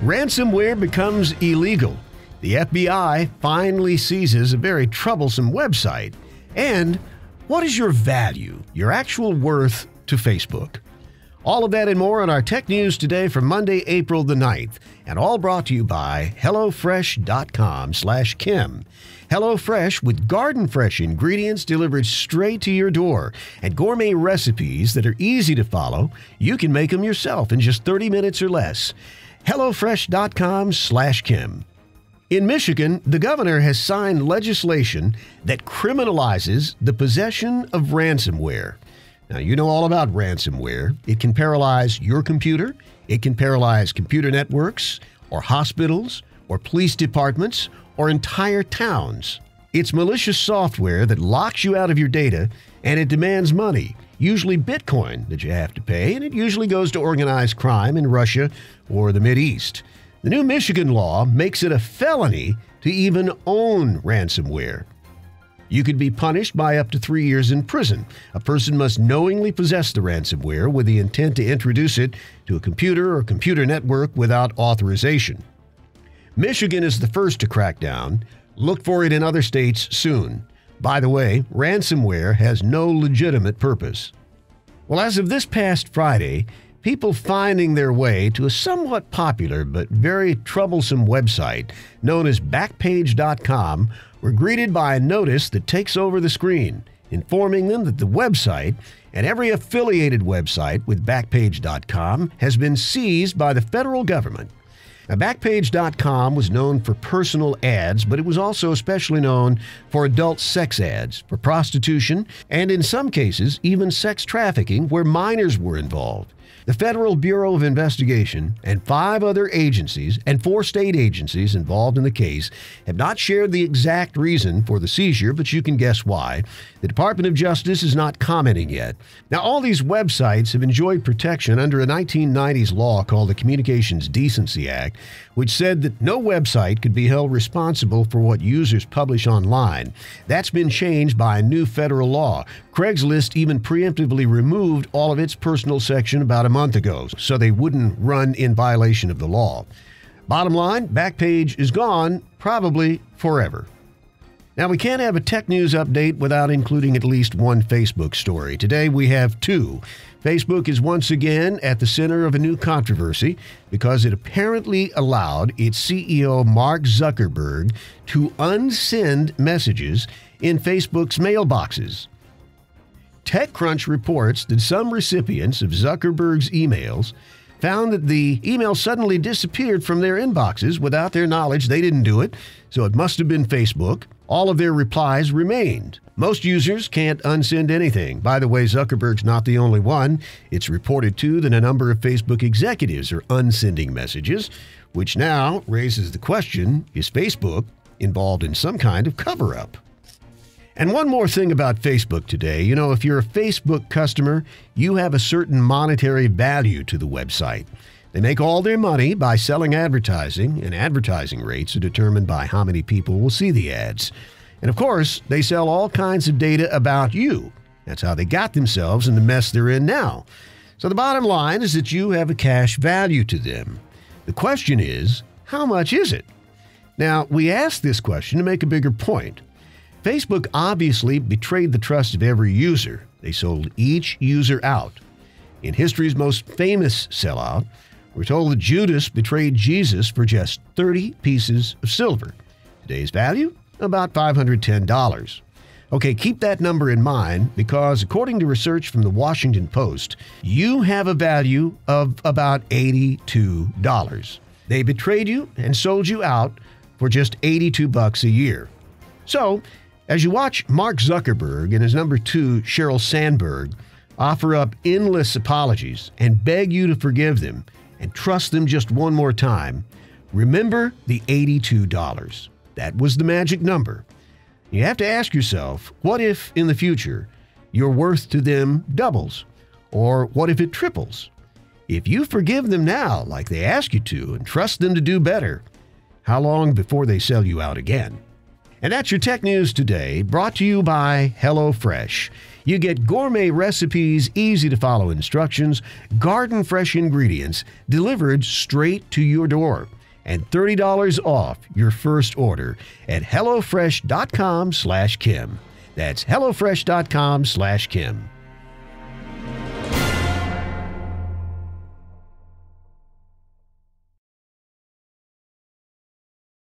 Ransomware becomes illegal. The FBI finally seizes a very troublesome website. And what is your value, your actual worth to Facebook? All of that and more on our Tech News today for Monday, April the 9th. And all brought to you by HelloFresh.com/Kim. HelloFresh with garden fresh ingredients delivered straight to your door and gourmet recipes that are easy to follow. You can make them yourself in just 30 minutes or less. HelloFresh.com/Kim. In Michigan, the governor has signed legislation that criminalizes the possession of ransomware. Now, you know all about ransomware. It can paralyze your computer. It can paralyze computer networks or hospitals or police departments or entire towns. It's malicious software that locks you out of your data, and it demands money, usually Bitcoin, that you have to pay, and it usually goes to organized crime in Russia or the Mideast. The new Michigan law makes it a felony to even own ransomware. You could be punished by up to 3 years in prison. A person must knowingly possess the ransomware with the intent to introduce it to a computer or computer network without authorization. Michigan is the first to crack down. Look for it in other states soon. By the way, ransomware has no legitimate purpose. Well, as of this past Friday, people finding their way to a somewhat popular but very troublesome website known as Backpage.com were greeted by a notice that takes over the screen, informing them that the website and every affiliated website with Backpage.com has been seized by the federal government. Now, Backpage.com was known for personal ads, but it was also especially known for adult sex ads, for prostitution, and in some cases, even sex trafficking where minors were involved. The Federal Bureau of Investigation and 5 other agencies and 4 state agencies involved in the case have not shared the exact reason for the seizure, but you can guess why. The Department of Justice is not commenting yet. Now, all these websites have enjoyed protection under a 1990s law called the Communications Decency Act, which said that no website could be held responsible for what users publish online. That's been changed by a new federal law. Craigslist even preemptively removed all of its personal section about a month ago, so they wouldn't run in violation of the law. Bottom line, Backpage is gone, probably forever. Now, we can't have a tech news update without including at least one Facebook story. Today, we have 2. Facebook is once again at the center of a new controversy because it apparently allowed its CEO, Mark Zuckerberg, to unsend messages in Facebook's mailboxes. TechCrunch reports that some recipients of Zuckerberg's emails found that the email suddenly disappeared from their inboxes without their knowledge. They didn't do it, so it must have been Facebook. All of their replies remained. Most users can't unsend anything. By the way, Zuckerberg's not the only one. It's reported, too, that a number of Facebook executives are unsending messages, which now raises the question, is Facebook involved in some kind of cover-up? And one more thing about Facebook today. You know, if you're a Facebook customer, you have a certain monetary value to the website. They make all their money by selling advertising, and advertising rates are determined by how many people will see the ads. And of course, they sell all kinds of data about you. That's how they got themselves in the mess they're in now. So the bottom line is that you have a cash value to them. The question is, how much is it? Now, we asked this question to make a bigger point. Facebook obviously betrayed the trust of every user. They sold each user out. In history's most famous sellout, we're told that Judas betrayed Jesus for just 30 pieces of silver. Today's value? About $510. Okay, keep that number in mind because according to research from the Washington Post, you have a value of about $82. They betrayed you and sold you out for just $82 a year. So, as you watch Mark Zuckerberg and his number 2, Sheryl Sandberg, offer up endless apologies and beg you to forgive them and trust them just one more time, remember the $82. That was the magic number. You have to ask yourself, what if in the future your worth to them doubles? Or what if it triples? If you forgive them now, like they ask you to, and trust them to do better, how long before they sell you out again? And that's your Tech News today, brought to you by HelloFresh. You get gourmet recipes, easy to follow instructions, garden fresh ingredients delivered straight to your door, and $30 off your first order at HelloFresh.com/Kim. That's HelloFresh.com/Kim.